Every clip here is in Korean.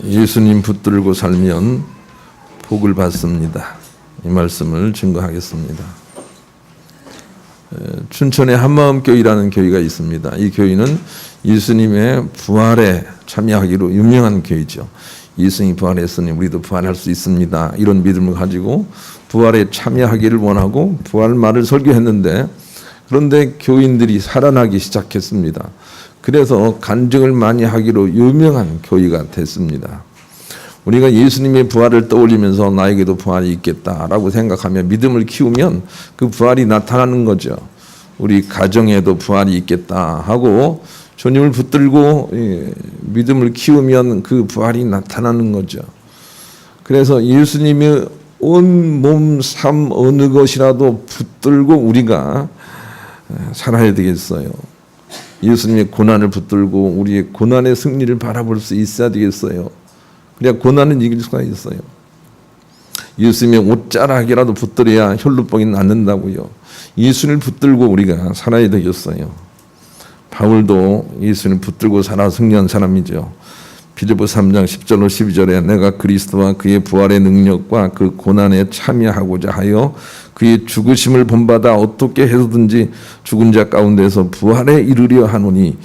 예수님 붙들고 살면 복을 받습니다. 이 말씀을 증거하겠습니다. 춘천에 한마음교회라는 교회가 있습니다. 이 교회는 예수님의 부활에 참여하기로 유명한 교회죠. 예수님이 부활했으니 우리도 부활할 수 있습니다. 이런 믿음을 가지고 부활에 참여하기를 원하고 부활말을 설교했는데, 그런데 교인들이 살아나기 시작했습니다. 그래서 간증을 많이 하기로 유명한 교회가 됐습니다. 우리가 예수님의 부활을 떠올리면서 나에게도 부활이 있겠다라고 생각하며 믿음을 키우면 그 부활이 나타나는 거죠. 우리 가정에도 부활이 있겠다 하고 주님을 붙들고 믿음을 키우면 그 부활이 나타나는 거죠. 그래서 예수님의 온 몸, 삶 어느 것이라도 붙들고 우리가 살아야 되겠어요. 예수님의 고난을 붙들고 우리의 고난의 승리를 바라볼 수 있어야 되겠어요. 그래야 고난은 이길 수가 있어요. 예수님의 옷자락이라도 붙들어야 혈루병이 낫는다고요. 예수를 붙들고 우리가 살아야 되겠어요. 바울도 예수를 붙들고 살아 승리한 사람이죠. 빌립보 3장 10절로 12절에 내가 그리스도와 그의 부활의 능력과 그 고난에 참여하고자 하여 그의 죽으심을 본받아 어떻게 해서든지 죽은 자 가운데서 부활에 이르려 하노니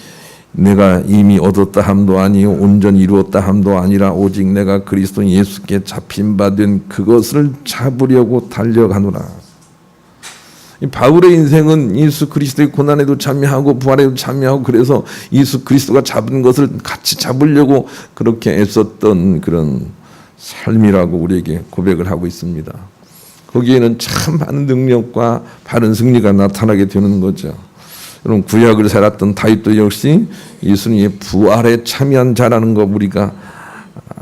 내가 이미 얻었다 함도 아니요 온전히 이루었다 함도 아니라 오직 내가 그리스도 예수께 잡힌 바 된 그것을 잡으려고 달려가노라. 바울의 인생은 예수 그리스도의 고난에도 참여하고 부활에도 참여하고, 그래서 예수 그리스도가 잡은 것을 같이 잡으려고 그렇게 애썼던 그런 삶이라고 우리에게 고백을 하고 있습니다. 거기에는 참 많은 능력과 바른 승리가 나타나게 되는 거죠. 여러분, 구약을 살았던 다윗도 역시 예수님의 부활에 참여한 자라는 거 우리가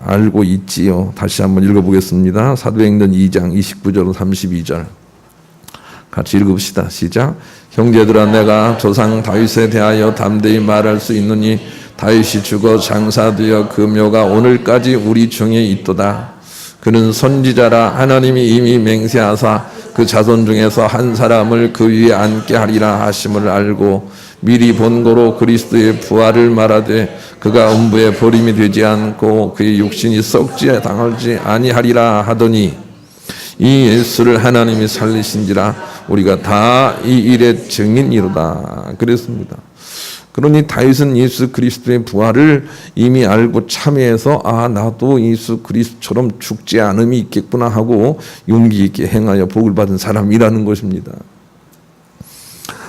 알고 있지요. 다시 한번 읽어보겠습니다. 사도행전 2장 29절 32절 같이 읽읍시다. 시작. 형제들아, 내가 조상 다윗에 대하여 담대히 말할 수 있느니 다윗이 죽어 장사되어 그 묘가 오늘까지 우리 중에 있도다. 그는 선지자라 하나님이 이미 맹세하사 그 자손 중에서 한 사람을 그 위에 앉게 하리라 하심을 알고 미리 본고로 그리스도의 부활을 말하되 그가 음부에 버림이 되지 않고 그의 육신이 썩지 당하지 아니하리라 하더니 이 예수를 하나님이 살리신지라 우리가 다 이 일의 증인이로다. 그랬습니다. 그러니 다윗은 예수 그리스도의 부활을 이미 알고 참여해서 나도 예수 그리스도처럼 죽지 않음이 있겠구나 하고 용기 있게 행하여 복을 받은 사람이라는 것입니다.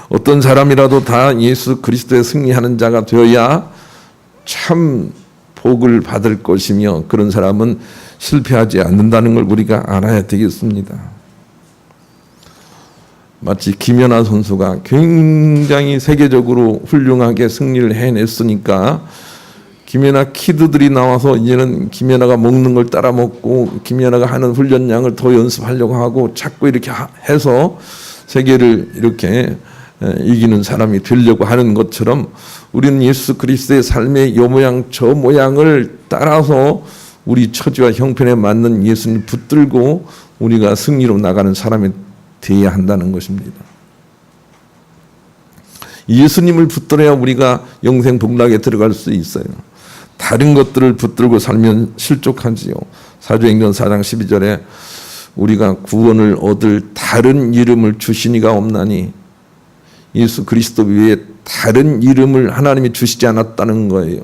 어떤 사람이라도 다 예수 그리스도에 승리하는 자가 되어야 참 복을 받을 것이며, 그런 사람은 실패하지 않는다는 걸 우리가 알아야 되겠습니다. 마치 김연아 선수가 굉장히 세계적으로 훌륭하게 승리를 해냈으니까 김연아 키드들이 나와서 이제는 김연아가 먹는 걸 따라 먹고 김연아가 하는 훈련량을 더 연습하려고 하고 자꾸 이렇게 해서 세계를 이렇게 이기는 사람이 되려고 하는 것처럼 우리는 예수 그리스도의 삶의 요 모양 저 모양을 따라서 우리 처지와 형편에 맞는 예수님 붙들고 우리가 승리로 나가는 사람이 되어야 한다는 것입니다. 예수님을 붙들어야 우리가 영생 복락에 들어갈 수 있어요. 다른 것들을 붙들고 살면 실족하지요. 사도행전 4장 12절에 우리가 구원을 얻을 다른 이름을 주신 이가 없나니, 예수 그리스도 외에 다른 이름을 하나님이 주시지 않았다는 거예요.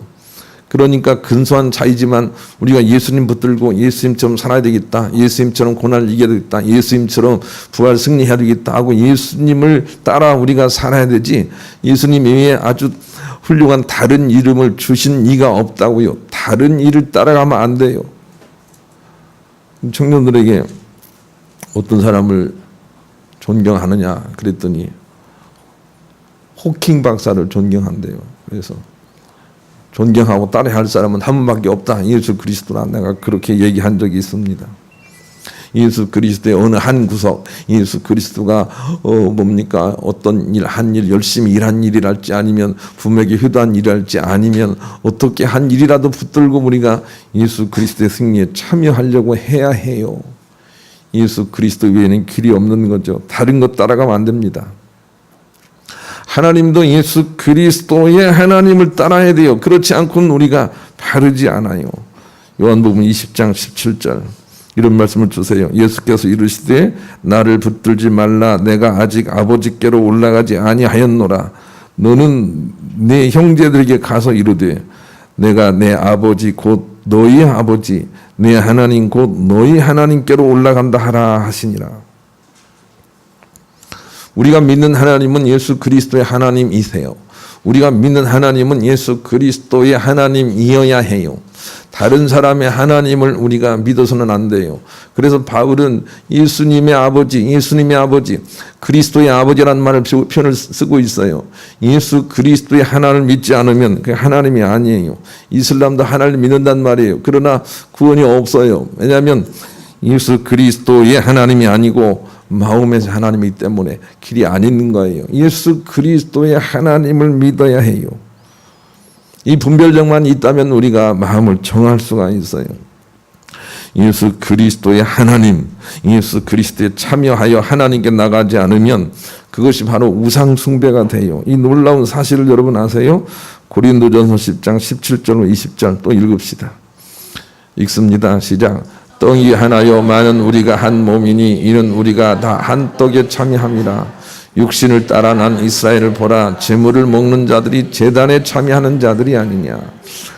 그러니까 근소한 차이지만 우리가 예수님 붙들고 예수님처럼 살아야 되겠다, 예수님처럼 고난을 이겨야 되겠다, 예수님처럼 부활 승리해야 되겠다 하고 예수님을 따라 우리가 살아야 되지, 예수님 외에 아주 훌륭한 다른 이름을 주신 이가 없다고요. 다른 이를 따라가면 안 돼요. 청년들에게 어떤 사람을 존경하느냐 그랬더니 호킹 박사를 존경한대요. 그래서 존경하고 따라야 할 사람은 한 분밖에 없다. 예수 그리스도라. 내가 그렇게 얘기한 적이 있습니다. 예수 그리스도의 어느 한 구석, 예수 그리스도가 뭡니까? 어떤 일, 한 일, 열심히 일한 일이랄지 아니면 부모에게 효도한 일이랄지 아니면 어떻게 한 일이라도 붙들고 우리가 예수 그리스도의 승리에 참여하려고 해야 해요. 예수 그리스도 외에는 길이 없는 거죠. 다른 것 따라가면 안 됩니다. 하나님도 예수 그리스도의 하나님을 따라야 돼요. 그렇지 않고는 우리가 바르지 않아요. 요한복음 20장 17절 이런 말씀을 주세요. 예수께서 이르시되 나를 붙들지 말라. 내가 아직 아버지께로 올라가지 아니하였노라. 너는 내 형제들에게 가서 이르되 내가 내 아버지 곧 너희 아버지 내 하나님 곧 너희 하나님께로 올라간다 하라 하시니라. 우리가 믿는 하나님은 예수 그리스도의 하나님이세요. 우리가 믿는 하나님은 예수 그리스도의 하나님이어야 해요. 다른 사람의 하나님을 우리가 믿어서는 안 돼요. 그래서 바울은 예수님의 아버지, 그리스도의 아버지라는 표현을 쓰고 있어요. 예수 그리스도의 하나님을 믿지 않으면 그 하나님이 아니에요. 이슬람도 하나님을 믿는단 말이에요. 그러나 구원이 없어요. 왜냐하면 예수 그리스도의 하나님이 아니고 마음에서 하나님이기 때문에 길이 안 있는 거예요. 예수 그리스도의 하나님을 믿어야 해요. 이 분별력만 있다면 우리가 마음을 정할 수가 있어요. 예수 그리스도의 하나님, 예수 그리스도에 참여하여 하나님께 나가지 않으면 그것이 바로 우상 숭배가 돼요. 이 놀라운 사실을 여러분 아세요? 고린도전서 10장 17절 20절 또 읽읍시다. 읽습니다. 시작. 떡이 하나요 많은 우리가 한 몸이니 이는 우리가 다 한 떡에 참여함이라. 육신을 따라 난 이스라엘을 보라. 제물을 먹는 자들이 제단에 참여하는 자들이 아니냐.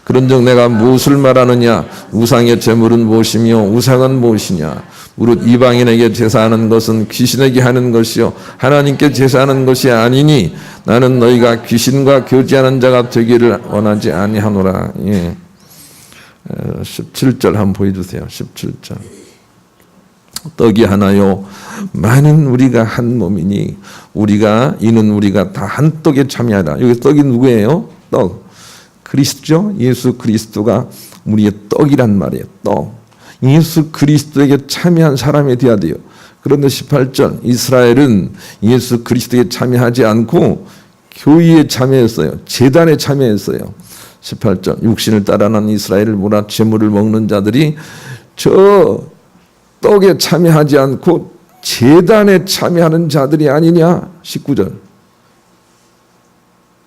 그런즉 내가 무엇을 말하느냐. 우상의 제물은 무엇이며 우상은 무엇이냐. 무릇 이방인에게 제사하는 것은 귀신에게 하는 것이요 하나님께 제사하는 것이 아니니 나는 너희가 귀신과 교제하는 자가 되기를 원하지 아니하노라. 17절 한번 보여주세요. 17절. 떡이 하나요 많은 우리가 한 몸이니 이는 우리가 다 한 떡에 참여하라. 여기 떡이 누구예요? 떡. 그리스도죠. 예수 그리스도가 우리의 떡이란 말이에요. 떡. 예수 그리스도에게 참여한 사람이 되어야 돼요. 그런데 18절 이스라엘은 예수 그리스도에 참여하지 않고 교회에 참여했어요. 제단에 참여했어요. 18절 육신을 따라난 이스라엘을 보라. 제물을 먹는 자들이 저 떡에 참여하지 않고 제단에 참여하는 자들이 아니냐. 19절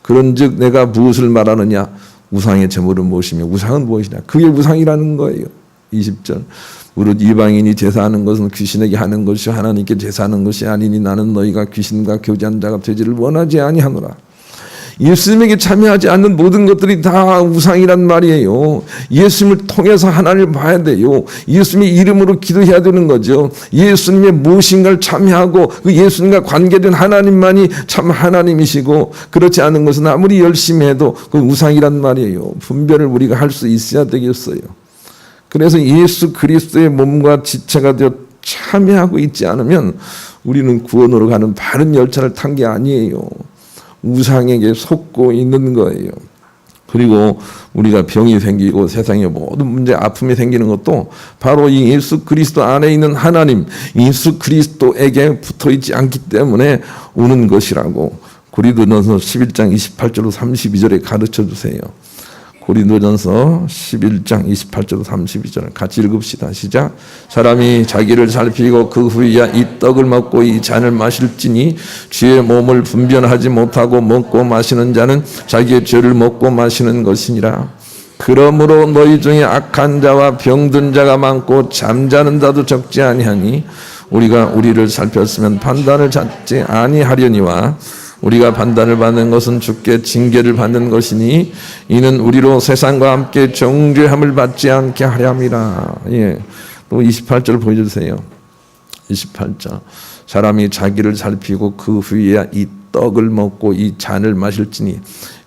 그런즉 내가 무엇을 말하느냐. 우상의 제물은 무엇이며 우상은 무엇이냐. 그게 우상이라는 거예요. 20절 무릇 이방인이 제사하는 것은 귀신에게 하는 것이 하나님께 제사하는 것이 아니니 나는 너희가 귀신과 교제한 자가 되지를 원하지 아니하노라. 예수님에게 참여하지 않는 모든 것들이 다 우상이란 말이에요. 예수님을 통해서 하나님을 봐야 돼요. 예수님의 이름으로 기도해야 되는 거죠. 예수님의 무엇인가를 참여하고 그 예수님과 관계된 하나님만이 참 하나님이시고 그렇지 않은 것은 아무리 열심히 해도 그 우상이란 말이에요. 분별을 우리가 할 수 있어야 되겠어요. 그래서 예수 그리스도의 몸과 지체가 되어 참여하고 있지 않으면 우리는 구원으로 가는 바른 열차를 탄 게 아니에요. 우상에게 속고 있는 거예요. 그리고 우리가 병이 생기고 세상에 모든 문제 아픔이 생기는 것도 바로 이 예수 그리스도 안에 있는 하나님 예수 그리스도에게 붙어있지 않기 때문에 오는 것이라고 고린도전서 11장 28절로 32절에 가르쳐 주세요. 고린도전서 11장 28절 32절 같이 읽읍시다. 시작. 사람이 자기를 살피고 그 후에야 이 떡을 먹고 이 잔을 마실지니 주의 몸을 분별하지 못하고 먹고 마시는 자는 자기의 죄를 먹고 마시는 것이니라. 그러므로 너희 중에 악한 자와 병든 자가 많고 잠자는 자도 적지 아니하니 우리가 우리를 살폈으면 판단을 찾지 아니하려니와 우리가 판단을 받는 것은 주께 징계를 받는 것이니 이는 우리로 세상과 함께 정죄함을 받지 않게 하려 함이라. 또 28절 보여주세요. 28절 사람이 자기를 살피고 그 후에야 이 떡을 먹고 이 잔을 마실지니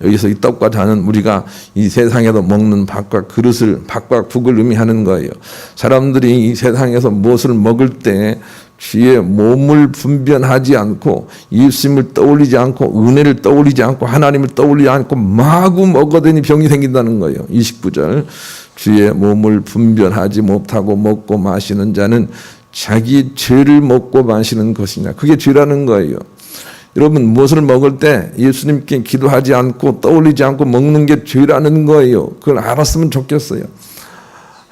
여기서 이 떡과 잔은 우리가 이 세상에서 먹는 밥과 국을 의미하는 거예요. 사람들이 이 세상에서 무엇을 먹을 때 주의 몸을 분별하지 않고 예수님을 떠올리지 않고 은혜를 떠올리지 않고 하나님을 떠올리지 않고 마구 먹어대니 병이 생긴다는 거예요. 29절 주의 몸을 분별하지 못하고 먹고 마시는 자는 자기 죄를 먹고 마시는 것이냐. 그게 죄라는 거예요. 여러분 무엇을 먹을 때 예수님께 기도하지 않고 떠올리지 않고 먹는 게 죄라는 거예요. 그걸 알았으면 좋겠어요.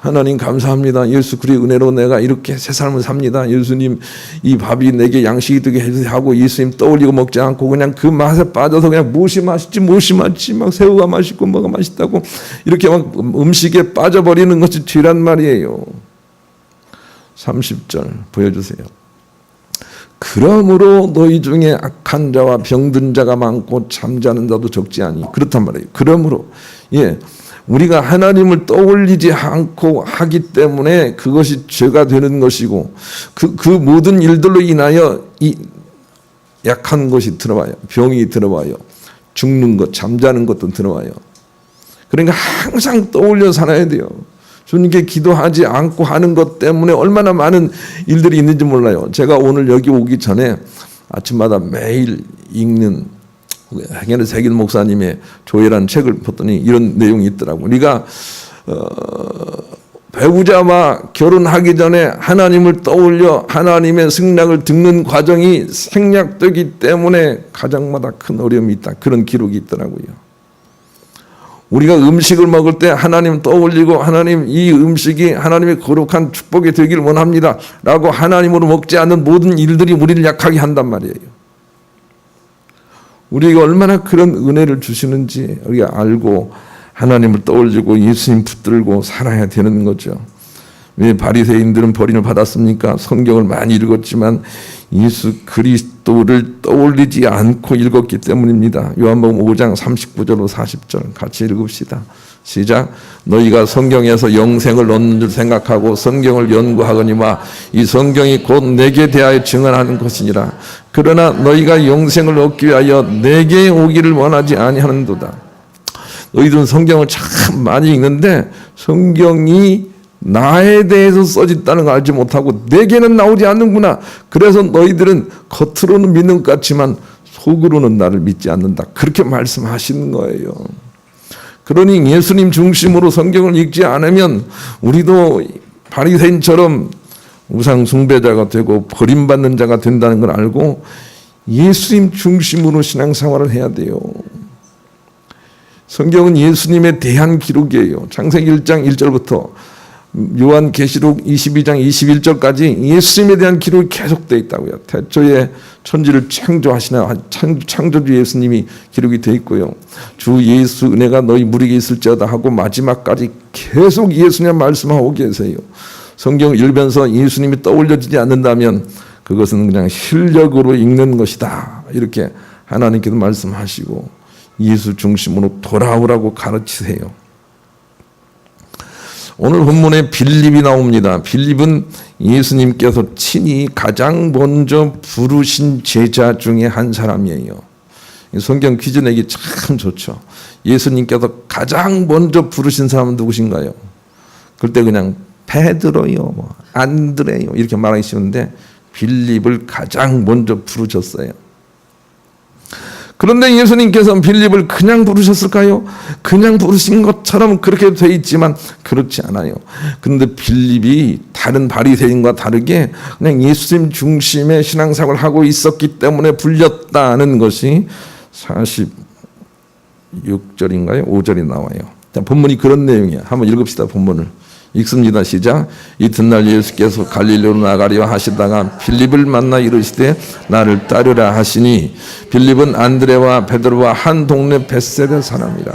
하나님 감사합니다. 예수 그리스도의 은혜로 내가 이렇게 새 삶을 삽니다. 예수님 이 밥이 내게 양식이 되게 해주세요 하고 예수님 떠올리고 먹지 않고 그냥 그 맛에 빠져서 그냥 무엇이 맛있지 막 새우가 맛있고 뭐가 맛있다고 이렇게 막 음식에 빠져버리는 것이 죄란 말이에요. 30절 보여주세요. 그러므로 너희 중에 악한 자와 병든 자가 많고 잠자는 자도 적지 아니. 그렇단 말이에요. 그러므로 우리가 하나님을 떠올리지 않고 하기 때문에 그것이 죄가 되는 것이고 그 모든 일들로 인하여 이 약한 것이 들어와요. 병이 들어와요. 죽는 것, 잠자는 것도 들어와요. 그러니까 항상 떠올려 살아야 돼요. 주님께 기도하지 않고 하는 것 때문에 얼마나 많은 일들이 있는지 몰라요. 제가 오늘 여기 오기 전에 아침마다 매일 읽는 행연의 세길 목사님의 조회라는 책을 봤더니 이런 내용이 있더라고요. 우리가 배우자와 결혼하기 전에 하나님을 떠올려 하나님의 승낙을 듣는 과정이 생략되기 때문에 가정마다 큰 어려움이 있다. 그런 기록이 있더라고요. 우리가 음식을 먹을 때 하나님 떠올리고 하나님 이 음식이 하나님의 거룩한 축복이 되길 원합니다 라고 하나님으로 먹지 않는 모든 일들이 우리를 약하게 한단 말이에요. 우리가 얼마나 그런 은혜를 주시는지 우리가 알고 하나님을 떠올리고 예수님 붙들고 살아야 되는 거죠. 왜 바리새인들은 버림을 받았습니까? 성경을 많이 읽었지만 예수 그리스도를 떠올리지 않고 읽었기 때문입니다. 요한복음 5장 39절로 40절 같이 읽읍시다. 시작. 너희가 성경에서 영생을 얻는 줄 생각하고 성경을 연구하거니와 이 성경이 곧 내게 대하여 증언하는 것이니라. 그러나 너희가 영생을 얻기 위하여 내게 오기를 원하지 아니하는도다. 너희들은 성경을 참 많이 읽는데 성경이 나에 대해서 써졌다는 걸 알지 못하고 내게는 나오지 않는구나. 그래서 너희들은 겉으로는 믿는 것 같지만 속으로는 나를 믿지 않는다. 그렇게 말씀하시는 거예요. 그러니 예수님 중심으로 성경을 읽지 않으면 우리도 바리새인처럼 우상 숭배자가 되고 버림받는 자가 된다는 걸 알고 예수님 중심으로 신앙생활을 해야 돼요. 성경은 예수님에 대한 기록이에요. 창세기 1장 1절부터 요한계시록 22장 21절까지 예수님에 대한 기록이 계속되어 있다고요. 태초에 천지를 창조하시나 창조주 예수님이 기록이 되어 있고요. 주 예수 은혜가 너희 무리에게 있을지어다 하고 마지막까지 계속 예수님 말씀하고 계세요. 성경을 읽으면서 예수님이 떠올려지지 않는다면 그것은 그냥 실력으로 읽는 것이다. 이렇게 하나님께서 말씀하시고 예수 중심으로 돌아오라고 가르치세요. 오늘 본문에 빌립이 나옵니다. 빌립은 예수님께서 친히 가장 먼저 부르신 제자 중에 한 사람이에요. 성경 퀴즈 내기 참 좋죠. 예수님께서 가장 먼저 부르신 사람은 누구신가요? 그때 그냥 베드로요, 안드레요 이렇게 말하기 쉬운데 빌립을 가장 먼저 부르셨어요. 그런데 예수님께서 빌립을 그냥 부르셨을까요? 그냥 부르신 것처럼 그렇게 돼 있지만 그렇지 않아요. 그런데 빌립이 다른 바리새인과 다르게 그냥 예수님 중심의 신앙생활을 하고 있었기 때문에 불렸다는 것이 46절인가요? 5절이 나와요. 자, 본문이 그런 내용이에요. 한번 읽읍시다. 본문을. 읽습니다. 시작. 이튿날 예수께서 갈릴리로 나가려 하시다가 빌립을 만나 이르시되 나를 따르라 하시니 빌립은 안드레와 베드로와 한 동네 벳세다 사람이라.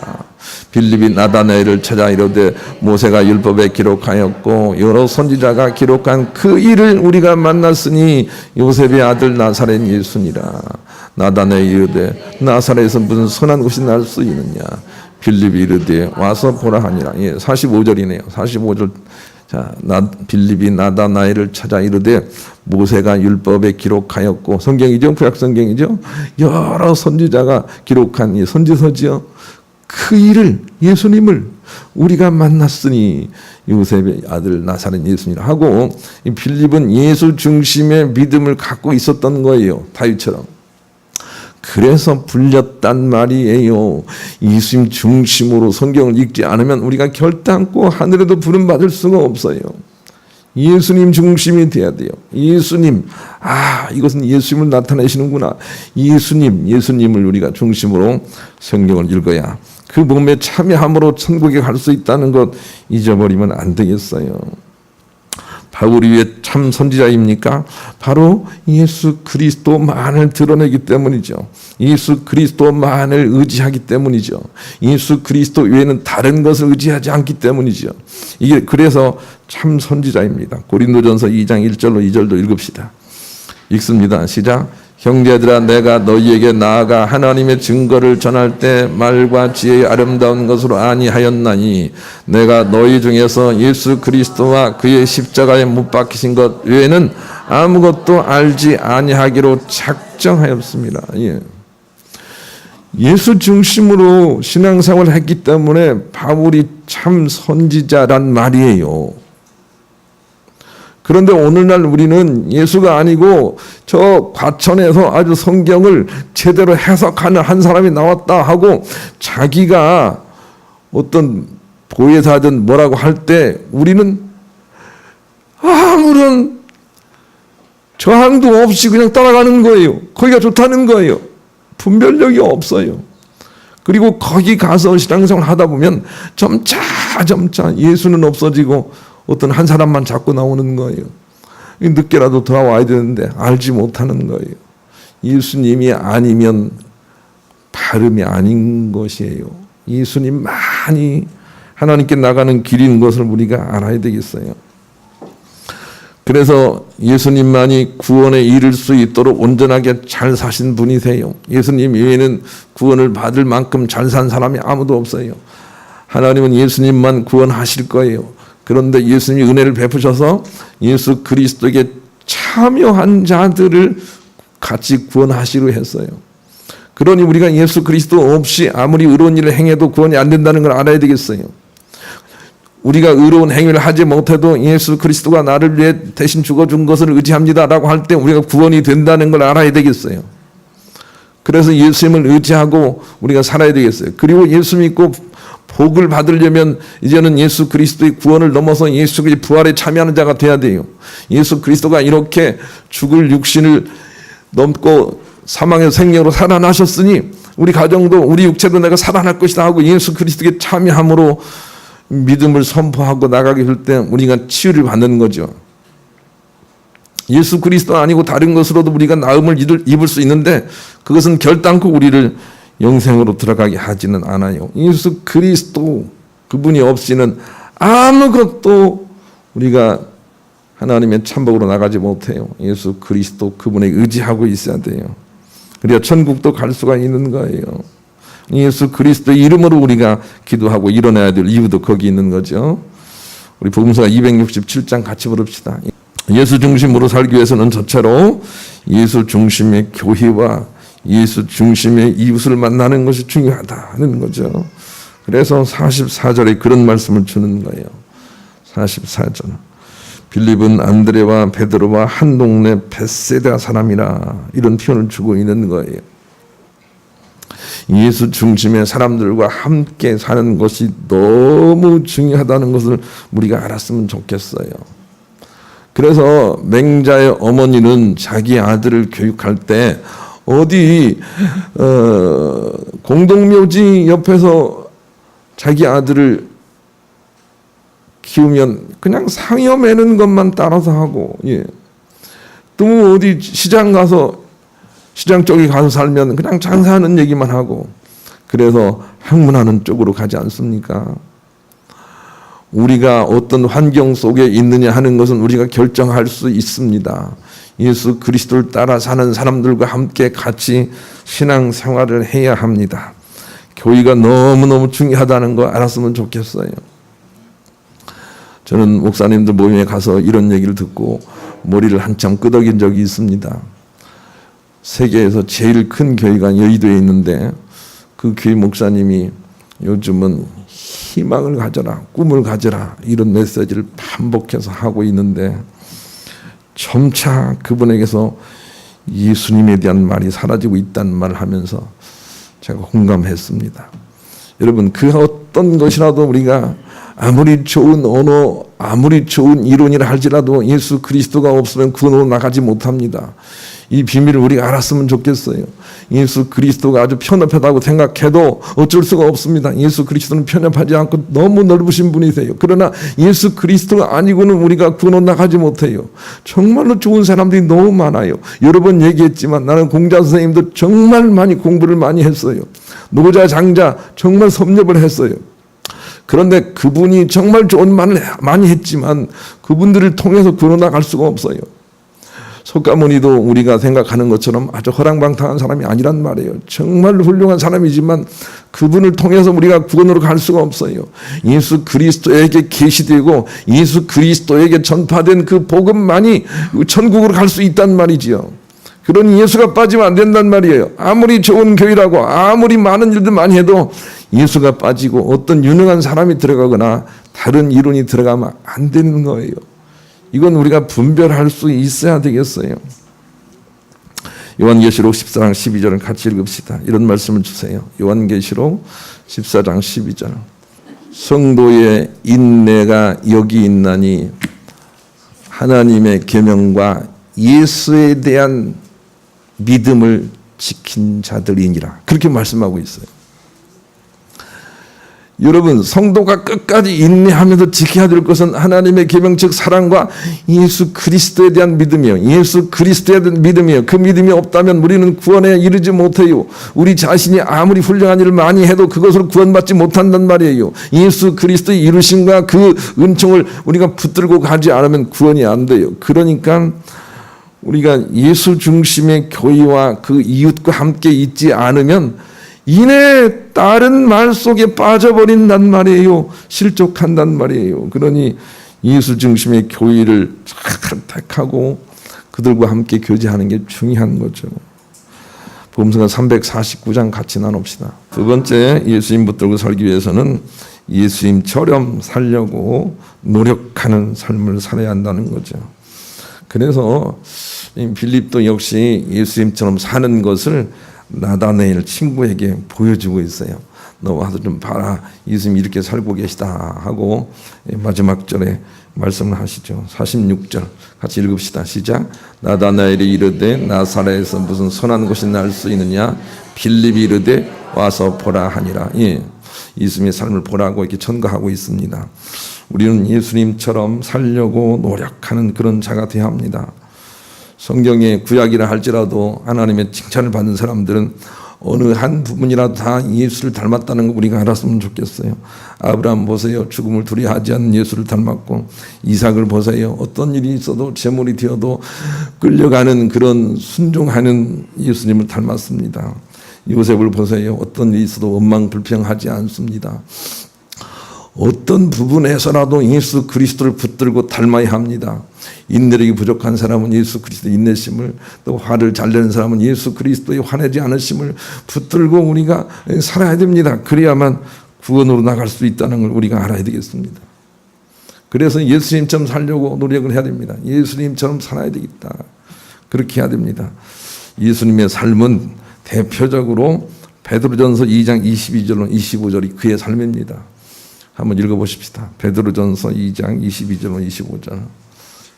빌립이 나다나엘을 찾아 이르되 모세가 율법에 기록하였고 여러 선지자가 기록한 그 일을 우리가 만났으니 요셉의 아들 나사렛 예수니라. 나다나엘이 이르되 나사렛에서 무슨 선한 것이 날 수 있느냐. 빌립이 이르되 와서 보라 하니라. 45절이네요. 45절. 자, 빌립이 나다나엘을 찾아 이르되 모세가 율법에 기록하였고 성경이죠. 구약 성경이죠. 여러 선지자가 기록한 이 선지서지요. 그 일을 예수님을 우리가 만났으니 요셉의 아들 나사렛 예수니라 하고 이 빌립은 예수 중심의 믿음을 갖고 있었던 거예요. 다윗처럼. 그래서 불렸단 말이에요. 예수님 중심으로 성경을 읽지 않으면 우리가 결단코 하늘에도 부름 받을 수가 없어요. 예수님 중심이 돼야 돼요. 예수님, 이것은 예수님을 나타내시는구나. 예수님을 우리가 중심으로 성경을 읽어야 그 몸에 참여함으로 천국에 갈 수 있다는 것 잊어버리면 안 되겠어요. 바울이 왜 참 선지자입니까? 바로 예수 그리스도만을 드러내기 때문이죠. 예수 그리스도만을 의지하기 때문이죠. 예수 그리스도 외에는 다른 것을 의지하지 않기 때문이죠. 이게 그래서 참 선지자입니다. 고린도전서 2장 1절로 2절도 읽읍시다. 읽습니다. 시작. 형제들아, 내가 너희에게 나아가 하나님의 증거를 전할 때 말과 지혜의 아름다운 것으로 아니하였나니 내가 너희 중에서 예수 그리스도와 그의 십자가에 못 박히신 것 외에는 아무것도 알지 아니하기로 작정하였습니다. 예수 중심으로 신앙생활을 했기 때문에 바울이 참 선지자란 말이에요. 그런데 오늘날 우리는 예수가 아니고 저 과천에서 아주 성경을 제대로 해석하는 한 사람이 나왔다 하고 자기가 어떤 보혜사든 뭐라고 할 때 우리는 아무런 저항도 없이 그냥 따라가는 거예요. 거기가 좋다는 거예요. 분별력이 없어요. 그리고 거기 가서 신앙생활 하다 보면 점차 예수는 없어지고 어떤 한 사람만 자꾸 나오는 거예요. 늦게라도 돌아와야 되는데 알지 못하는 거예요. 예수님이 아니면 발음이 아닌 것이에요. 예수님만이 하나님께 나가는 길인 것을 우리가 알아야 되겠어요. 그래서 예수님만이 구원에 이를 수 있도록 온전하게 잘 사신 분이세요. 예수님 외에는 구원을 받을 만큼 잘 산 사람이 아무도 없어요. 하나님은 예수님만 구원하실 거예요. 그런데 예수님이 은혜를 베푸셔서 예수 그리스도에게 참여한 자들을 같이 구원하시려 했어요. 그러니 우리가 예수 그리스도 없이 아무리 의로운 일을 행해도 구원이 안 된다는 걸 알아야 되겠어요. 우리가 의로운 행위를 하지 못해도 예수 그리스도가 나를 위해 대신 죽어준 것을 의지합니다라고 할 때 우리가 구원이 된다는 걸 알아야 되겠어요. 그래서 예수님을 의지하고 우리가 살아야 되겠어요. 그리고 예수 믿고 복을 받으려면 이제는 예수 그리스도의 구원을 넘어서 예수 그리스도의 부활에 참여하는 자가 돼야 돼요. 예수 그리스도가 이렇게 죽을 육신을 넘고 사망의 생명으로 살아나셨으니 우리 가정도 우리 육체도 내가 살아날 것이다 하고 예수 그리스도에게 참여함으로 믿음을 선포하고 나가게 될 때 우리가 치유를 받는 거죠. 예수 그리스도 아니고 다른 것으로도 우리가 나음을 입을 수 있는데 그것은 결단코 우리를 영생으로 들어가게 하지는 않아요. 예수 그리스도 그분이 없이는 아무것도 우리가 하나님의 참복으로 나가지 못해요. 예수 그리스도 그분에 의지하고 있어야 돼요. 그래야 천국도 갈 수가 있는 거예요. 예수 그리스도의 이름으로 우리가 기도하고 일어나야 될 이유도 거기 있는 거죠. 우리 복음서 267장 같이 부릅시다. 예수 중심으로 살기 위해서는 저체로 예수 중심의 교회와 예수 중심의 이웃을 만나는 것이 중요하다는 거죠. 그래서 44절에 그런 말씀을 주는 거예요. 44절. 빌립은 안드레와 베드로와 한 동네 벳세다 사람이라 이런 표현을 주고 있는 거예요. 예수 중심의 사람들과 함께 사는 것이 너무 중요하다는 것을 우리가 알았으면 좋겠어요. 그래서 맹자의 어머니는 자기 아들을 교육할 때 어디 공동묘지 옆에서 자기 아들을 키우면 그냥 상여 매는 것만 따라서 하고, 또 어디 시장 쪽에 가서 살면 그냥 장사하는 얘기만 하고, 그래서 학문하는 쪽으로 가지 않습니까? 우리가 어떤 환경 속에 있느냐 하는 것은 우리가 결정할 수 있습니다. 예수 그리스도를 따라 사는 사람들과 함께 같이 신앙생활을 해야 합니다. 교회가 너무너무 중요하다는 거 알았으면 좋겠어요. 저는 목사님들 모임에 가서 이런 얘기를 듣고 머리를 한참 끄덕인 적이 있습니다. 세계에서 제일 큰 교회가 여의도에 있는데 그 교회 목사님이 요즘은 희망을 가져라, 꿈을 가져라 이런 메시지를 반복해서 하고 있는데 점차 그분에게서 예수님에 대한 말이 사라지고 있다는 말을 하면서 제가 공감했습니다. 여러분, 그 어떤 것이라도 우리가 아무리 좋은 언어, 아무리 좋은 이론이라 할지라도 예수 그리스도가 없으면 구원으로 나가지 못합니다. 이 비밀을 우리가 알았으면 좋겠어요. 예수 그리스도가 아주 편협하다고 생각해도 어쩔 수가 없습니다. 예수 그리스도는 편협하지 않고 너무 넓으신 분이세요. 그러나 예수 그리스도가 아니고는 우리가 구원으로 나가지 못해요. 정말로 좋은 사람들이 너무 많아요. 여러 번 얘기했지만 나는 공자 선생님도 정말 많이 공부를 많이 했어요. 노자, 장자 정말 섭렵을 했어요. 그런데 그분이 정말 좋은 말을 많이 했지만 그분들을 통해서 구원으로 나갈 수가 없어요. 석가모니도 우리가 생각하는 것처럼 아주 허랑방탕한 사람이 아니란 말이에요. 정말 훌륭한 사람이지만 그분을 통해서 우리가 구원으로 갈 수가 없어요. 예수 그리스도에게 계시되고 예수 그리스도에게 전파된 그 복음만이 천국으로 갈 수 있단 말이지요. 그러니 예수가 빠지면 안 된단 말이에요. 아무리 좋은 교회라고 아무리 많은 일들 많이 해도 예수가 빠지고 어떤 유능한 사람이 들어가거나 다른 이론이 들어가면 안 되는 거예요. 이건 우리가 분별할 수 있어야 되겠어요. 요한계시록 14장 12절을 같이 읽읍시다. 이런 말씀을 주세요. 요한계시록 14장 12절. 성도의 인내가 여기 있나니 하나님의 계명과 예수에 대한 믿음을 지킨 자들이니라. 그렇게 말씀하고 있어요. 여러분, 성도가 끝까지 인내하면서 지켜야 될 것은 하나님의 계명 즉 사랑과 예수 그리스도에 대한 믿음이요. 예수 그리스도에 대한 믿음이요. 그 믿음이 없다면 우리는 구원에 이르지 못해요. 우리 자신이 아무리 훌륭한 일을 많이 해도 그것으로 구원받지 못한단 말이에요. 예수 그리스도의 이루심과 그 은총을 우리가 붙들고 가지 않으면 구원이 안 돼요. 그러니까 우리가 예수 중심의 교회와 그 이웃과 함께 있지 않으면 이내 다른 말 속에 빠져버린단 말이에요. 실족한단 말이에요. 그러니 예수 중심의 교회를 잘 택하고 그들과 함께 교제하는 게 중요한 거죠. 복음서가 349장 같이 나눕시다. 두 번째, 예수님 붙들고 살기 위해서는 예수님처럼 살려고 노력하는 삶을 살아야 한다는 거죠. 그래서 빌립도 역시 예수님처럼 사는 것을 나다나엘 친구에게 보여주고 있어요. 너 와서 좀 봐라. 예수님이 이렇게 살고 계시다 하고 마지막 절에 말씀을 하시죠. 46절 같이 읽읍시다. 시작. 나다나엘이 이르되 나사렛에서 무슨 선한 것이 날 수 있느냐. 빌립이 이르되 와서 보라 하니라. 예, 예수님의 삶을 보라고 이렇게 전가하고 있습니다. 우리는 예수님처럼 살려고 노력하는 그런 자가 되어야 합니다. 성경의 구약이라 할지라도 하나님의 칭찬을 받는 사람들은 어느 한 부분이라도 다 예수를 닮았다는 거 우리가 알았으면 좋겠어요. 아브라함 보세요. 죽음을 두려워하지 않는 예수를 닮았고, 이삭을 보세요. 어떤 일이 있어도 재물이 되어도 끌려가는 그런 순종하는 예수님을 닮았습니다. 요셉을 보세요. 어떤 일이 있어도 원망불평하지 않습니다. 어떤 부분에서라도 예수 그리스도를 붙들고 닮아야 합니다. 인내력이 부족한 사람은 예수 그리스도의 인내심을, 또 화를 잘 내는 사람은 예수 그리스도의 화내지 않으심을 붙들고 우리가 살아야 됩니다. 그래야만 구원으로 나갈 수 있다는 걸 우리가 알아야 되겠습니다. 그래서 예수님처럼 살려고 노력을 해야 됩니다. 예수님처럼 살아야 되겠다. 그렇게 해야 됩니다. 예수님의 삶은 대표적으로 베드로전서 2장 22절로 25절이 그의 삶입니다. 한번 읽어보십시다. 베드로전서 2장 22절 25절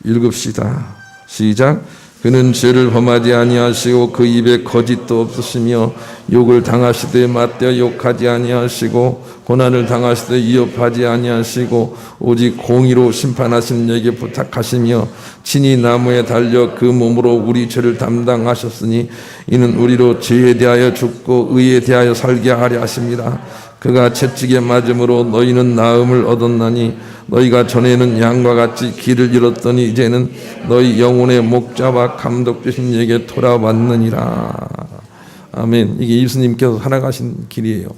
읽읍시다. 시작. 그는 죄를 범하지 아니하시고 그 입에 거짓도 없으시며 욕을 당하시되 맞대어 욕하지 아니하시고 고난을 당하시되 위협하지 아니하시고 오직 공의로 심판하시는 이에게 부탁하시며 친히 나무에 달려 그 몸으로 우리 죄를 담당하셨으니 이는 우리로 죄에 대하여 죽고 의에 대하여 살게 하려 하십니다. 그가 채찍에 맞음으로 너희는 나음을 얻었나니 너희가 전에는 양과 같이 길을 잃었더니 이제는 너희 영혼의 목자와 감독 되신 이에게 돌아왔느니라. 아멘. 이게 예수님께서 살아가신 길이에요.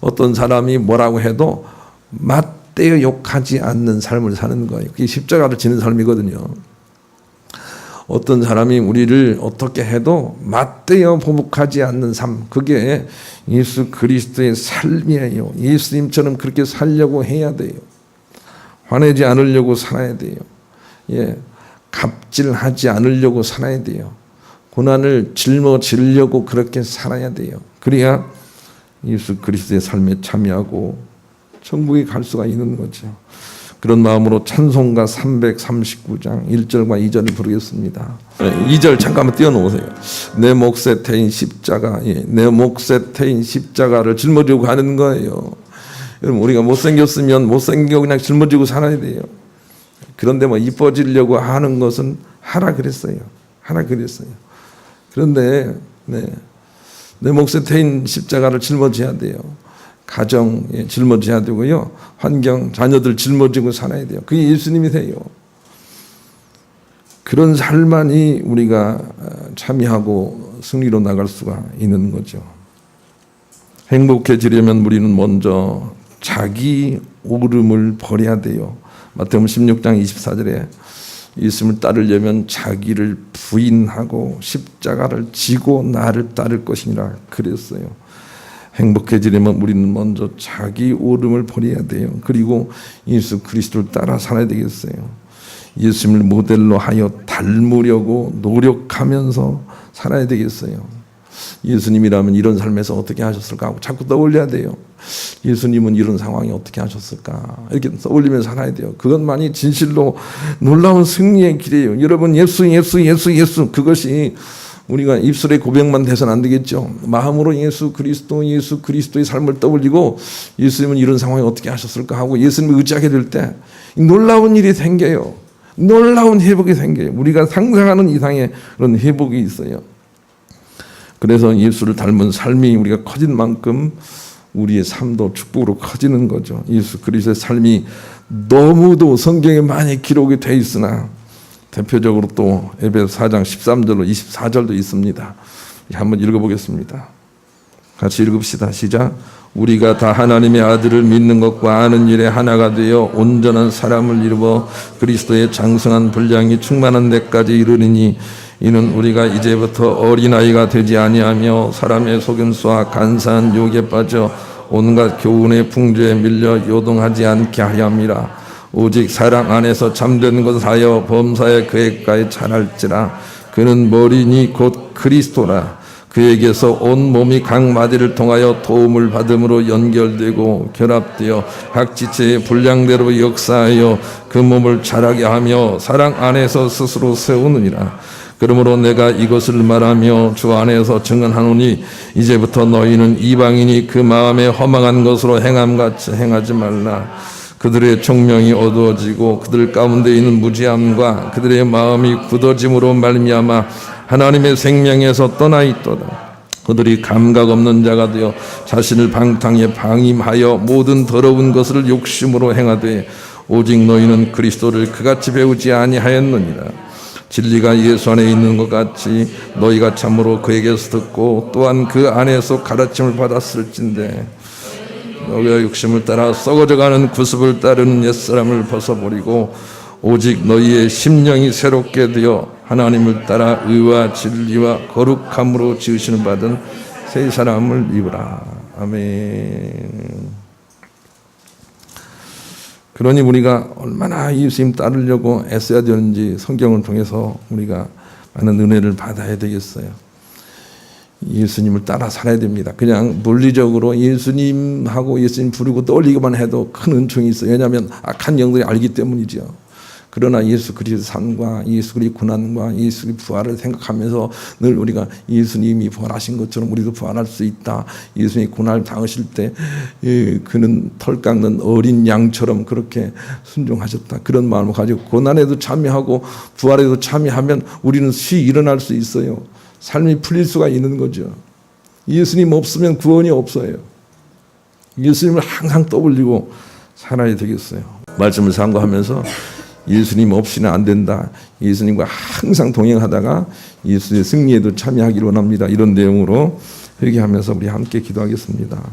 어떤 사람이 뭐라고 해도 맞대어 욕하지 않는 삶을 사는 거예요. 그게 십자가를 지는 삶이거든요. 어떤 사람이 우리를 어떻게 해도 맞대어 보복하지 않는 삶, 그게 예수 그리스도의 삶이에요. 예수님처럼 그렇게 살려고 해야 돼요. 화내지 않으려고 살아야 돼요. 예, 갑질하지 않으려고 살아야 돼요. 고난을 짊어지려고 그렇게 살아야 돼요. 그래야 예수 그리스도의 삶에 참여하고 천국에 갈 수가 있는 거죠. 그런 마음으로 찬송가 339장 1절과 2절을 부르겠습니다. 2절 잠깐만 띄워놓으세요. 내 몫에 태인 십자가, 내 몫에 태인 십자가를 짊어지고 가는 거예요. 여러분, 우리가 못생겼으면 못생겨 그냥 짊어지고 살아야 돼요. 그런데 뭐 이뻐지려고 하는 것은 하라 그랬어요. 하라 그랬어요. 그런데 내 몫에 태인 십자가를 짊어져야 돼요. 가정 짊어져야 되고요. 환경, 자녀들 짊어지고 살아야 돼요. 그게 예수님이 돼요. 그런 삶만이 우리가 참여하고 승리로 나갈 수가 있는 거죠. 행복해지려면 우리는 먼저 자기 오름을 버려야 돼요. 마태복음 16장 24절에 예수님을 따르려면 자기를 부인하고 십자가를 지고 나를 따를 것이니라 그랬어요. 행복해지려면 우리는 먼저 자기 오름을 버려야 돼요. 그리고 예수 그리스도를 따라 살아야 되겠어요. 예수님을 모델로 하여 닮으려고 노력하면서 살아야 되겠어요. 예수님이라면 이런 삶에서 어떻게 하셨을까 하고 자꾸 떠올려야 돼요. 예수님은 이런 상황이 어떻게 하셨을까 이렇게 떠올리면서 살아야 돼요. 그것만이 진실로 놀라운 승리의 길이에요. 여러분, 예수 그것이 우리가 입술의 고백만 돼서는 안 되겠죠. 마음으로 예수 그리스도의 삶을 떠올리고 예수님은 이런 상황에 어떻게 하셨을까 하고 예수님을 의지하게 될 때 놀라운 일이 생겨요. 놀라운 회복이 생겨요. 우리가 상상하는 이상의 그런 회복이 있어요. 그래서 예수를 닮은 삶이 우리가 커진 만큼 우리의 삶도 축복으로 커지는 거죠. 예수 그리스도의 삶이 너무도 성경에 많이 기록이 돼 있으나 대표적으로 또 에베소 4장 13절로 24절도 있습니다. 한번 읽어보겠습니다. 같이 읽읍시다. 시작. 우리가 다 하나님의 아들을 믿는 것과 아는 일에 하나가 되어 온전한 사람을 이루어 그리스도의 장성한 분량이 충만한 데까지 이르리니 이는 우리가 이제부터 어린아이가 되지 아니하며 사람의 속임수와 간사한 유혹에 빠져 온갖 교훈의 풍조에 밀려 요동하지 않게 하려 함이라. 오직 사랑 안에서 참된 것을 하여 범사의 그에까지 잘할지라. 그는 머리니 곧 그리스도라. 그에게서 온 몸이 각 마디를 통하여 도움을 받음으로 연결되고 결합되어 각 지체의 분량대로 역사하여 그 몸을 자라게 하며 사랑 안에서 스스로 세우느니라. 그러므로 내가 이것을 말하며 주 안에서 증언하노니 이제부터 너희는 이방인이 그 마음에 허망한 것으로 행함같이 행하지 말라. 그들의 총명이 어두워지고 그들 가운데 있는 무지함과 그들의 마음이 굳어짐으로 말미암아 하나님의 생명에서 떠나 있도다. 그들이 감각 없는 자가 되어 자신을 방탕에 방임하여 모든 더러운 것을 욕심으로 행하되 오직 너희는 그리스도를 그같이 배우지 아니하였느니라. 진리가 예수 안에 있는 것 같이 너희가 참으로 그에게서 듣고 또한 그 안에서 가르침을 받았을진데 너희가 욕심을 따라 썩어져가는 구습을 따르는 옛사람을 벗어버리고 오직 너희의 심령이 새롭게 되어 하나님을 따라 의와 진리와 거룩함으로 지으시는 받은 새 사람을 입으라. 아멘. 그러니 우리가 얼마나 예수님 따르려고 애써야 되는지 성경을 통해서 우리가 많은 은혜를 받아야 되겠어요. 예수님을 따라 살아야 됩니다. 그냥 논리적으로 예수님하고 예수님 부르고 떠올리기만 해도 큰 은총이 있어요. 왜냐하면 악한 영들이 알기 때문이죠. 그러나 예수 그리스도의 삶과 예수 그리스도의 고난과 예수 그리스도의 부활을 생각하면서 늘 우리가 예수님이 부활하신 것처럼 우리도 부활할 수 있다. 예수님이 고난을 당하실 때 그는 털 깎는 어린 양처럼 그렇게 순종하셨다. 그런 마음을 가지고 고난에도 참여하고 부활에도 참여하면 우리는 쉬 일어날 수 있어요. 삶이 풀릴 수가 있는 거죠. 예수님 없으면 구원이 없어요. 예수님을 항상 떠올리고 살아야 되겠어요. 말씀을 상고하면서 예수님 없이는 안 된다. 예수님과 항상 동행하다가 예수의 승리에도 참여하기를 원합니다. 이런 내용으로 회개하면서 우리 함께 기도하겠습니다.